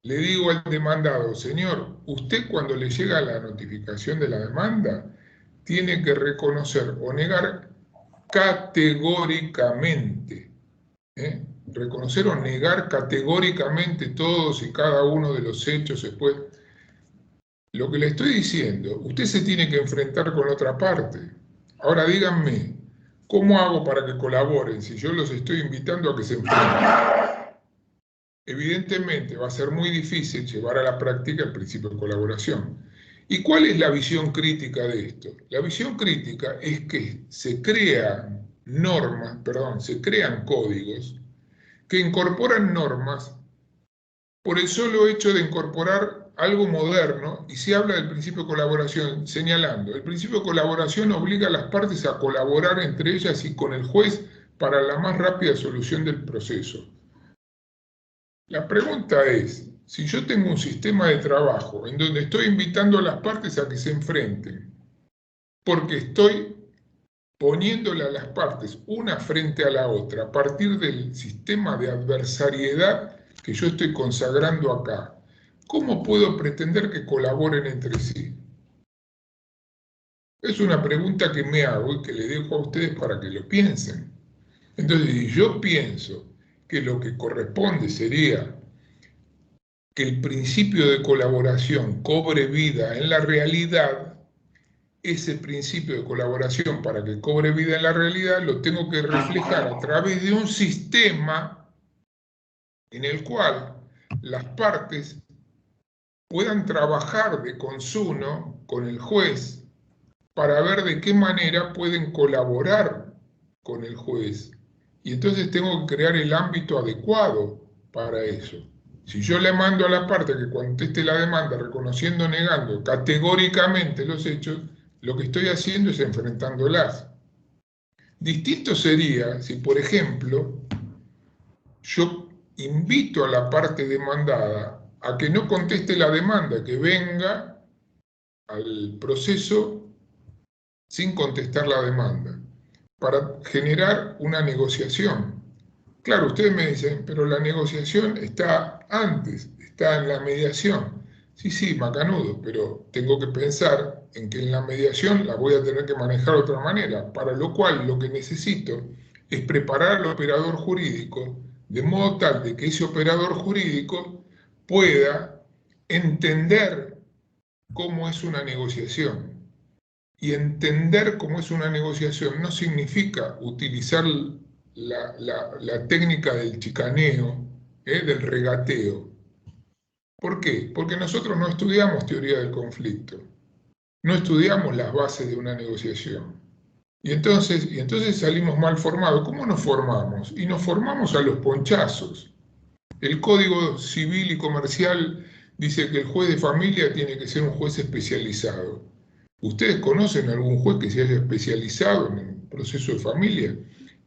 le digo al demandado, señor, usted cuando le llega la notificación de la demanda, tiene que reconocer o negar categóricamente, ¿eh? Reconocer o negar categóricamente todos y cada uno de los hechos después. Lo que le estoy diciendo, usted se tiene que enfrentar con otra parte. Ahora díganme, ¿cómo hago para que colaboren si yo los estoy invitando a que se enfrenten? Evidentemente va a ser muy difícil llevar a la práctica el principio de colaboración. ¿Y cuál es la visión crítica de esto? La visión crítica es que se crean normas, perdón, se crean códigos que incorporan normas por el solo hecho de incorporar algo moderno, y se habla del principio de colaboración, señalando, el principio de colaboración obliga a las partes a colaborar entre ellas y con el juez para la más rápida solución del proceso. La pregunta es, si yo tengo un sistema de trabajo en donde estoy invitando a las partes a que se enfrenten, porque estoy poniéndole a las partes una frente a la otra a partir del sistema de adversariedad que yo estoy consagrando acá, ¿cómo puedo pretender que colaboren entre sí? Es una pregunta que me hago y que le dejo a ustedes para que lo piensen. Entonces, si yo pienso que lo que corresponde sería que el principio de colaboración cobre vida en la realidad, ese principio de colaboración, para que cobre vida en la realidad, lo tengo que reflejar a través de un sistema en el cual las partes puedan trabajar de consuno con el juez para ver de qué manera pueden colaborar con el juez. Y entonces tengo que crear el ámbito adecuado para eso. Si yo le mando a la parte que conteste la demanda reconociendo o negando categóricamente los hechos, lo que estoy haciendo es enfrentándolas. Distinto sería si, por ejemplo, yo invito a la parte demandada a que no conteste la demanda, que venga al proceso sin contestar la demanda, para generar una negociación. Claro, ustedes me dicen, pero la negociación está antes, está en la mediación. Sí, sí, macanudo, pero tengo que pensar en que en la mediación la voy a tener que manejar de otra manera, para lo cual lo que necesito es preparar al operador jurídico de modo tal de que ese operador jurídico pueda entender cómo es una negociación. Y entender cómo es una negociación no significa utilizar la técnica del chicaneo, del regateo. ¿Por qué? Porque nosotros no estudiamos teoría del conflicto, no estudiamos las bases de una negociación. Y entonces salimos mal formados. ¿Cómo nos formamos? Y nos formamos a los ponchazos. El Código Civil y Comercial dice que el juez de familia tiene que ser un juez especializado. ¿Ustedes conocen algún juez que se haya especializado en el proceso de familia?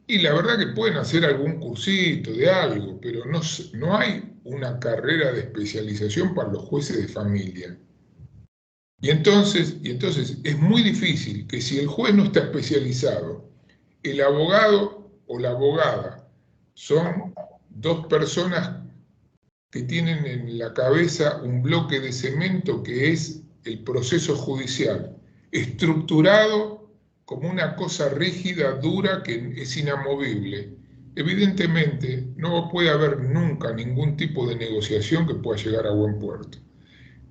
Y la verdad que pueden hacer algún cursito de algo, pero no hay una carrera de especialización para los jueces de familia. Y entonces es muy difícil que si el juez no está especializado, el abogado o la abogada son dos personas que tienen en la cabeza un bloque de cemento que es el proceso judicial, estructurado como una cosa rígida, dura, que es inamovible. Evidentemente, no puede haber nunca ningún tipo de negociación que pueda llegar a buen puerto.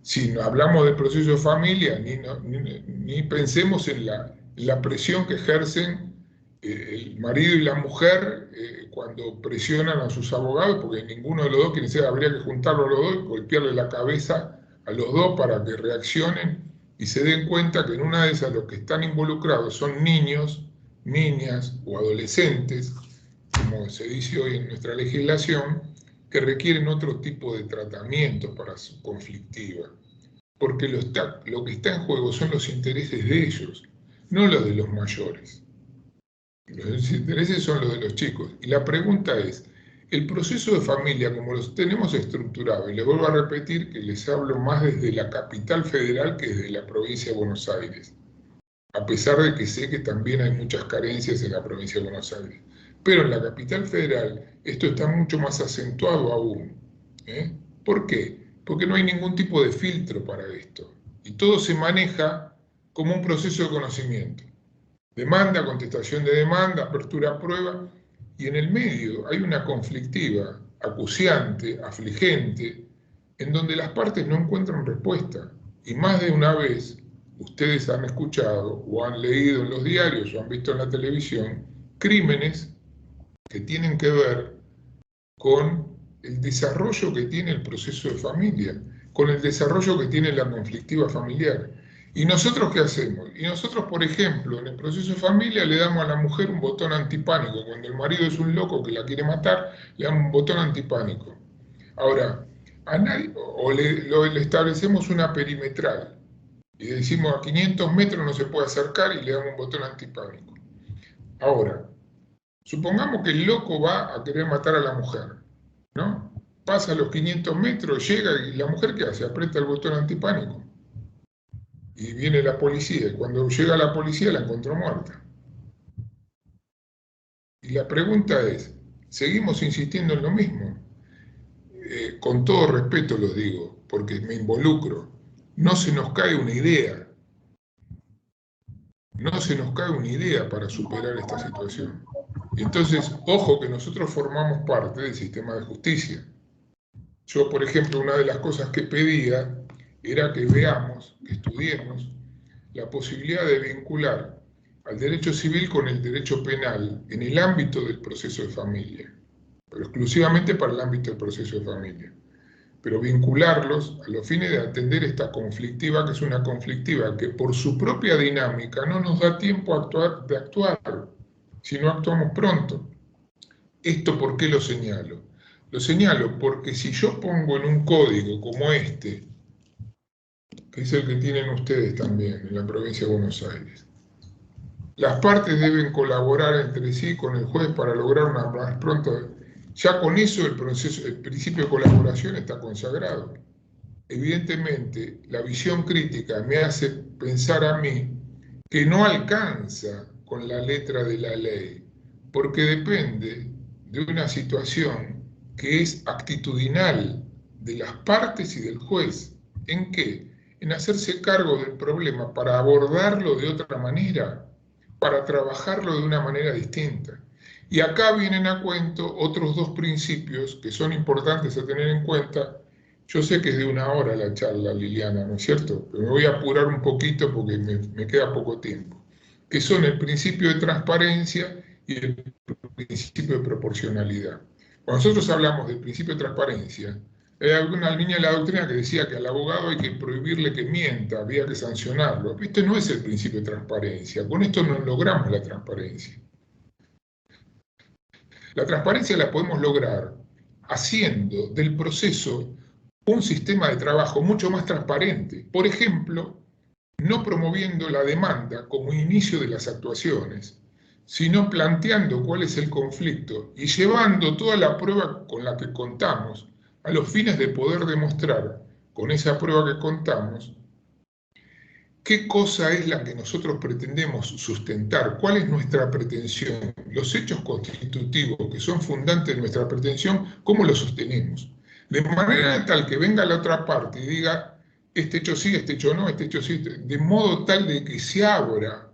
Si hablamos del proceso de familia, ni pensemos en la presión que ejercen el marido y la mujer cuando presionan a sus abogados, porque ninguno de los dos quiere decir, habría que juntarlos a los dos y golpearle la cabeza a los dos para que reaccionen y se den cuenta que en una de esas los que están involucrados son niños, niñas o adolescentes, como se dice hoy en nuestra legislación, que requieren otro tipo de tratamiento para su conflictiva. Porque lo que está en juego son los intereses de ellos, no los de los mayores. Los intereses son los de los chicos. Y la pregunta es, el proceso de familia, como los tenemos estructurado, y les vuelvo a repetir que les hablo más desde la capital federal que desde la provincia de Buenos Aires, a pesar de que sé que también hay muchas carencias en la provincia de Buenos Aires. Pero en la capital federal esto está mucho más acentuado aún. ¿Por qué? porque no hay ningún tipo de filtro para esto. Y todo se maneja como un proceso de conocimiento. Demanda, contestación de demanda, apertura a prueba, y en el medio hay una conflictiva, acuciante, afligente, en donde las partes no encuentran respuesta. Y más de una vez ustedes han escuchado o han leído en los diarios o han visto en la televisión crímenes que tienen que ver con el desarrollo que tiene el proceso de familia, con el desarrollo que tiene la conflictiva familiar. ¿Y nosotros qué hacemos? Y nosotros, por ejemplo, en el proceso de familia le damos a la mujer un botón antipánico. Cuando el marido es un loco que la quiere matar, le damos un botón antipánico. Ahora, a nadie, le establecemos una perimetral y decimos a 500 metros no se puede acercar y le damos un botón antipánico. Ahora, supongamos que el loco va a querer matar a la mujer, ¿no? Pasa los 500 metros, llega y la mujer ¿qué hace? Aprieta el botón antipánico. Y viene la policía, y cuando llega la policía la encontró muerta. Y la pregunta es, ¿seguimos insistiendo en lo mismo? Con todo respeto lo digo, porque me involucro. No se nos cae una idea. No se nos cae una idea para superar esta situación. Entonces, ojo que nosotros formamos parte del sistema de justicia. Yo, por ejemplo, una de las cosas que pedía era que veamos, que estudiemos la posibilidad de vincular al derecho civil con el derecho penal en el ámbito del proceso de familia, pero exclusivamente para el ámbito del proceso de familia. Pero vincularlos a los fines de atender esta conflictiva, que es una conflictiva que por su propia dinámica no nos da tiempo de actuar, si no actuamos pronto. ¿Esto por qué lo señalo? Lo señalo porque si yo pongo en un código como este, que es el que tienen ustedes también en la provincia de Buenos Aires, las partes deben colaborar entre sí con el juez para lograr una más pronta. Ya con eso el principio de colaboración está consagrado. Evidentemente, la visión crítica me hace pensar a mí que no alcanza con la letra de la ley, porque depende de una situación que es actitudinal de las partes y del juez. ¿En qué? En hacerse cargo del problema para abordarlo de otra manera, para trabajarlo de una manera distinta. Y acá vienen a cuento otros dos principios que son importantes a tener en cuenta. Yo sé que es de 1 hora la charla, Liliana, ¿no es cierto? Pero me voy a apurar un poquito porque me queda poco tiempo. Que son el principio de transparencia y el principio de proporcionalidad. Cuando nosotros hablamos del principio de transparencia, hay alguna línea de la doctrina que decía que al abogado hay que prohibirle que mienta, había que sancionarlo. Este no es el principio de transparencia, con esto no logramos la transparencia. La transparencia la podemos lograr haciendo del proceso un sistema de trabajo mucho más transparente. Por ejemplo, no promoviendo la demanda como inicio de las actuaciones, sino planteando cuál es el conflicto y llevando toda la prueba con la que contamos a los fines de poder demostrar con esa prueba que contamos qué cosa es la que nosotros pretendemos sustentar, cuál es nuestra pretensión, los hechos constitutivos que son fundantes de nuestra pretensión, cómo los sostenemos. De manera tal que venga la otra parte y diga, este hecho sí, este hecho no, este hecho sí, de modo tal de que se abra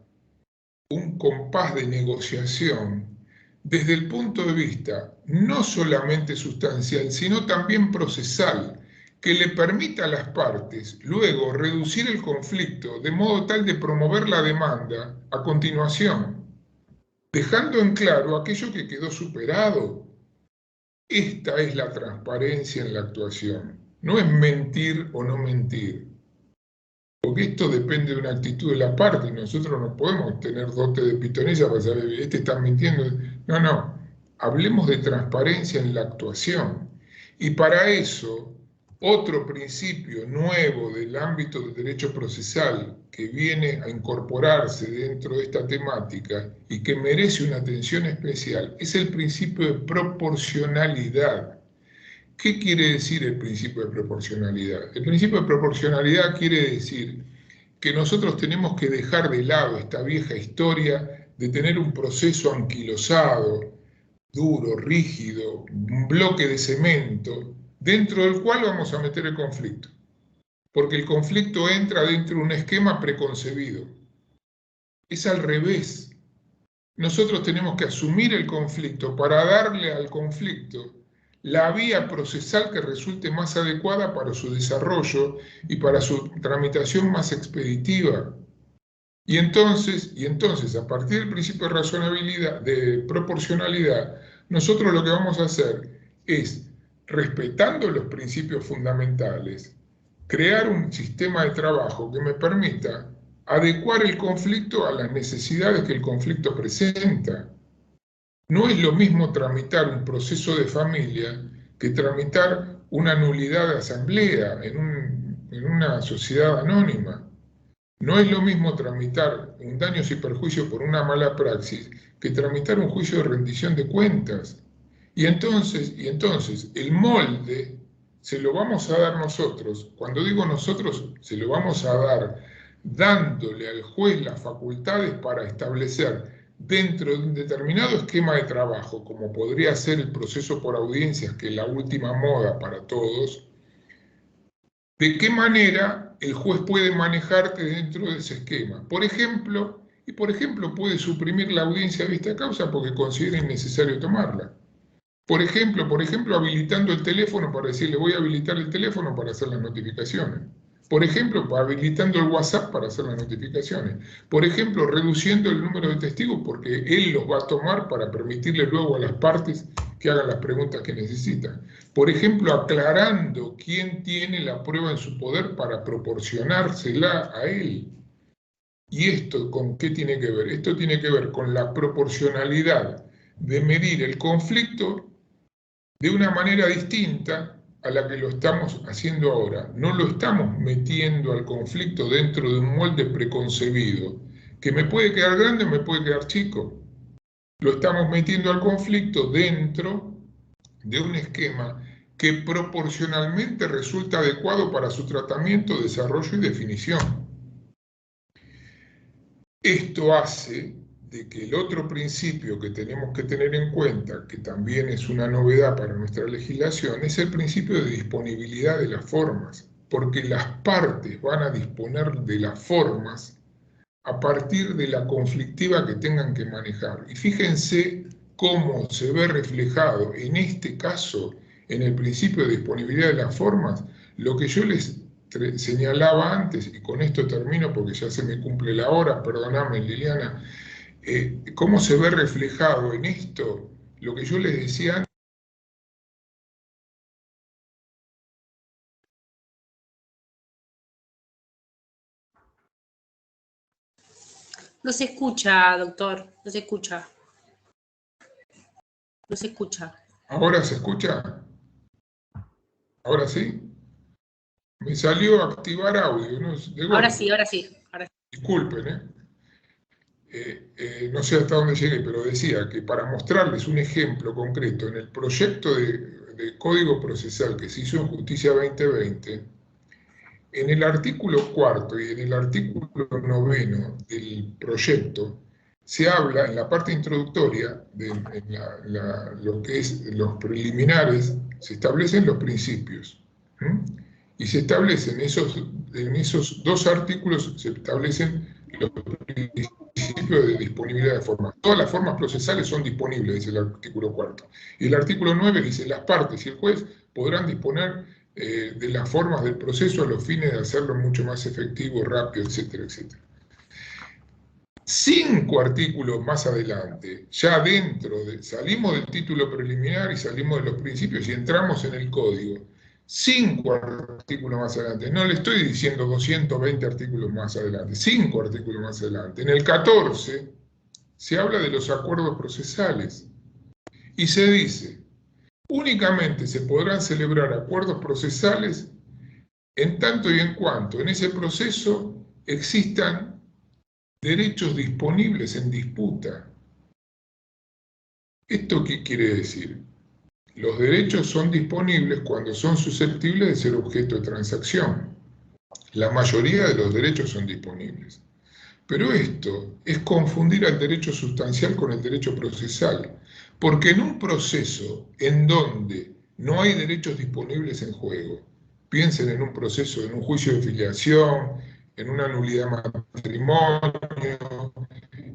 un compás de negociación desde el punto de vista no solamente sustancial, sino también procesal, que le permita a las partes luego reducir el conflicto de modo tal de promover la demanda a continuación, dejando en claro aquello que quedó superado. Esta es la transparencia en la actuación, no es mentir o no mentir. Porque esto depende de una actitud de la parte y nosotros no podemos tener dote de pitonilla para saber, este está mintiendo. No, no, hablemos de transparencia en la actuación. Y para eso, otro principio nuevo del ámbito del derecho procesal que viene a incorporarse dentro de esta temática y que merece una atención especial es el principio de proporcionalidad. ¿Qué quiere decir el principio de proporcionalidad? El principio de proporcionalidad quiere decir que nosotros tenemos que dejar de lado esta vieja historia de tener un proceso anquilosado, duro, rígido, un bloque de cemento, dentro del cual vamos a meter el conflicto. Porque el conflicto entra dentro de un esquema preconcebido. Es al revés. Nosotros tenemos que asumir el conflicto para darle al conflicto la vía procesal que resulte más adecuada para su desarrollo y para su tramitación más expeditiva. Y entonces, a partir del principio de razonabilidad, de proporcionalidad, nosotros lo que vamos a hacer es, respetando los principios fundamentales, crear un sistema de trabajo que me permita adecuar el conflicto a las necesidades que el conflicto presenta. No es lo mismo tramitar un proceso de familia que tramitar una nulidad de asamblea en una sociedad anónima. No es lo mismo tramitar un daños y perjuicios por una mala praxis que tramitar un juicio de rendición de cuentas. Y entonces el molde se lo vamos a dar nosotros. Cuando digo nosotros, se lo vamos a dar dándole al juez las facultades para establecer dentro de un determinado esquema de trabajo, como podría ser el proceso por audiencias, que es la última moda para todos, de qué manera el juez puede manejarte dentro de ese esquema. Por ejemplo, puede suprimir la audiencia de vista causa porque considera innecesario tomarla. Por ejemplo, habilitando el teléfono para decirle voy a habilitar el teléfono para hacer las notificaciones. Por ejemplo, habilitando el WhatsApp para hacer las notificaciones. Por ejemplo, reduciendo el número de testigos porque él los va a tomar para permitirle luego a las partes que hagan las preguntas que necesitan. Por ejemplo, aclarando quién tiene la prueba en su poder para proporcionársela a él. ¿Y esto con qué tiene que ver? Esto tiene que ver con la proporcionalidad de medir el conflicto de una manera distinta a la que lo estamos haciendo ahora. No lo estamos metiendo al conflicto dentro de un molde preconcebido, que me puede quedar grande o me puede quedar chico. Lo estamos metiendo al conflicto dentro de un esquema que proporcionalmente resulta adecuado para su tratamiento, desarrollo y definición. Esto hace de que el otro principio que tenemos que tener en cuenta, que también es una novedad para nuestra legislación, es el principio de disponibilidad de las formas, porque las partes van a disponer de las formas a partir de la conflictiva que tengan que manejar. Y fíjense cómo se ve reflejado en este caso, en el principio de disponibilidad de las formas, lo que yo les señalaba antes, y con esto termino porque ya se me cumple la hora, perdóname Liliana, cómo se ve reflejado en esto lo que yo les decía antes. No se escucha, doctor, no se escucha. No se escucha. ¿Ahora se escucha? ¿Ahora sí? Me salió activar audio, ¿no? Ahora sí, ahora sí. Disculpen, no sé hasta dónde llegué, pero decía que para mostrarles un ejemplo concreto, en el proyecto de Código Procesal que se hizo en Justicia 2020, en el artículo 4 y en el artículo 9 del proyecto, se habla en la parte introductoria de lo que es los preliminares, se establecen los principios. Y se establecen en esos dos artículos, se establecen los principios de disponibilidad de formas. Todas las formas procesales son disponibles, dice el artículo 4. Y el artículo 9 dice, las partes y el juez podrán disponer de las formas del proceso a los fines de hacerlo mucho más efectivo, rápido, etcétera, etcétera. 5 artículos más adelante, ya salimos del título preliminar y salimos de los principios y entramos en el código. 5 artículos más adelante, no le estoy diciendo 220 artículos más adelante, 5 artículos más adelante. En el 14 se habla de los acuerdos procesales y se dice, únicamente se podrán celebrar acuerdos procesales en tanto y en cuanto en ese proceso existan derechos disponibles en disputa. ¿Esto qué quiere decir? Los derechos son disponibles cuando son susceptibles de ser objeto de transacción. La mayoría de los derechos son disponibles. Pero esto es confundir al derecho sustancial con el derecho procesal, porque en un proceso en donde No hay derechos disponibles en juego. Piensen en un proceso, en un juicio de filiación, en una nulidad de matrimonio,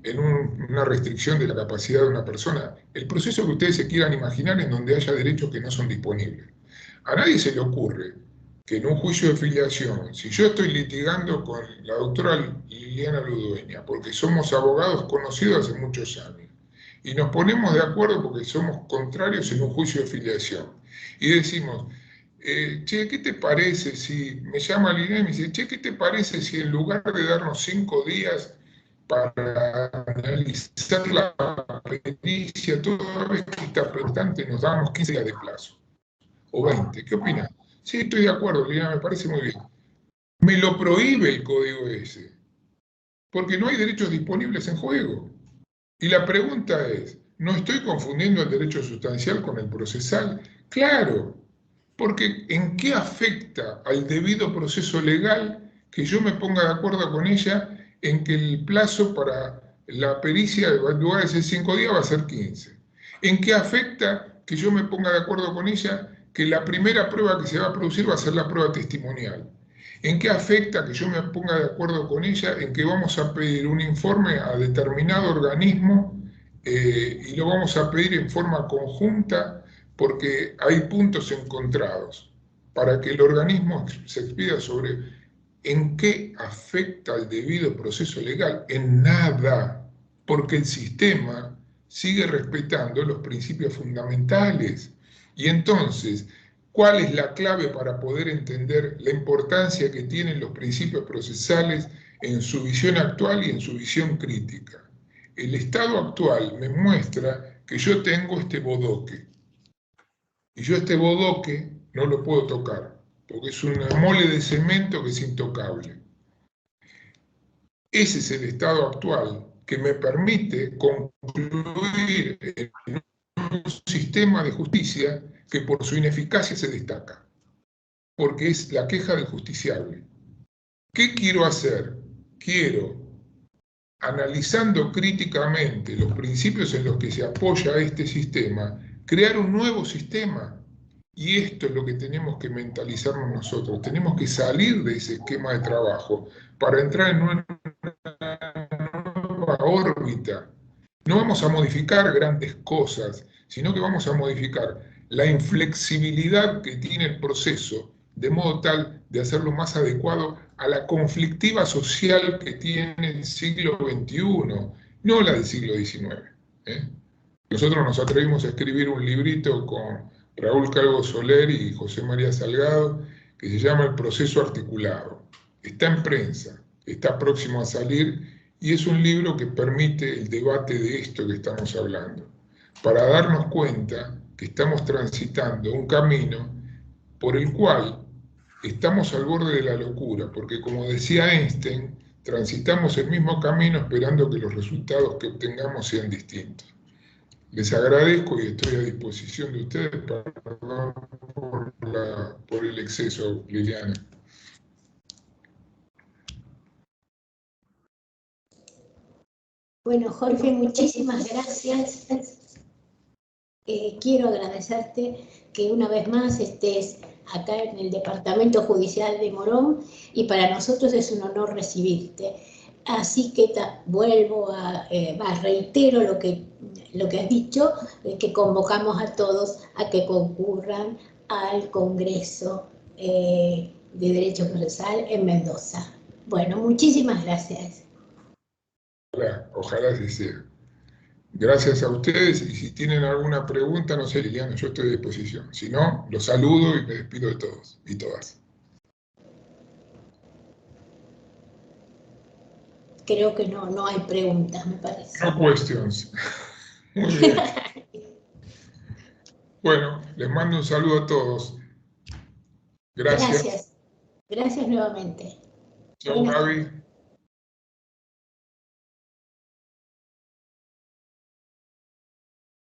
en una restricción de la capacidad de una persona. El proceso que ustedes se quieran imaginar en donde haya derechos que no son disponibles. A nadie se le ocurre que en un juicio de filiación, si yo estoy litigando con la doctora Liliana Ludueña, porque somos abogados conocidos hace muchos años, y nos ponemos de acuerdo porque somos contrarios en un juicio de filiación, y decimos, che, ¿qué te parece si, me llama Liliana y me dice, che, ¿qué te parece si en lugar de darnos 5 días para analizar la pericia, toda vez que está apretante nos damos 15 días de plazo? O 20, ¿qué opinas? Sí, estoy de acuerdo, Liliana, me parece muy bien. Me lo prohíbe el código ese, porque no hay derechos disponibles en juego. Y la pregunta es, ¿no estoy confundiendo el derecho sustancial con el procesal? Claro, porque ¿en qué afecta al debido proceso legal que yo me ponga de acuerdo con ella en que el plazo para la pericia, en lugar de ser 5 días, va a ser 15? ¿En qué afecta que yo me ponga de acuerdo con ella que la primera prueba que se va a producir va a ser la prueba testimonial? ¿En qué afecta que yo me ponga de acuerdo con ella en que vamos a pedir un informe a determinado organismo y lo vamos a pedir en forma conjunta porque hay puntos encontrados para que el organismo se expida sobre en qué afecta el debido proceso legal? En nada, porque el sistema sigue respetando los principios fundamentales. Y entonces, ¿cuál es la clave para poder entender la importancia que tienen los principios procesales en su visión actual y en su visión crítica? El estado actual me muestra que yo tengo este bodoque, y yo este bodoque no lo puedo tocar, porque es una mole de cemento que es intocable. Ese es el estado actual que me permite concluir en un sistema de justicia que por su ineficacia se destaca, porque es la queja del justiciable. ¿Qué quiero hacer? Quiero, analizando críticamente los principios en los que se apoya este sistema, crear un nuevo sistema. Y esto es lo que tenemos que mentalizarnos nosotros. Tenemos que salir de ese esquema de trabajo para entrar en una nueva órbita. No vamos a modificar grandes cosas, sino que vamos a modificar la inflexibilidad que tiene el proceso, de modo tal de hacerlo más adecuado a la conflictiva social que tiene el siglo XXI, no la del siglo XIX. Nosotros nos atrevimos a escribir un librito con Raúl Calvo Soler y José María Salgado, que se llama El proceso articulado. Está en prensa, está próximo a salir, y es un libro que permite el debate de esto que estamos hablando, para darnos cuenta que estamos transitando un camino por el cual estamos al borde de la locura, porque como decía Einstein, transitamos el mismo camino esperando que los resultados que obtengamos sean distintos. Les agradezco y estoy a disposición de ustedes, perdón por el exceso, Liliana. Bueno, Jorge, muchísimas gracias. Quiero agradecerte que una vez más estés acá en el Departamento Judicial de Morón, y para nosotros es un honor recibirte. Así que reitero lo que has dicho, que convocamos a todos a que concurran al Congreso de Derecho Procesal en Mendoza. Bueno, muchísimas gracias. Ojalá así sea. Gracias a ustedes, y si tienen alguna pregunta, no sé, Liliana, yo estoy a disposición. Si no, los saludo y me despido de todos y todas. Creo que no hay preguntas, me parece. No questions. Muy bien. Bueno, les mando un saludo a todos. Gracias. Gracias nuevamente. Chao, Gaby.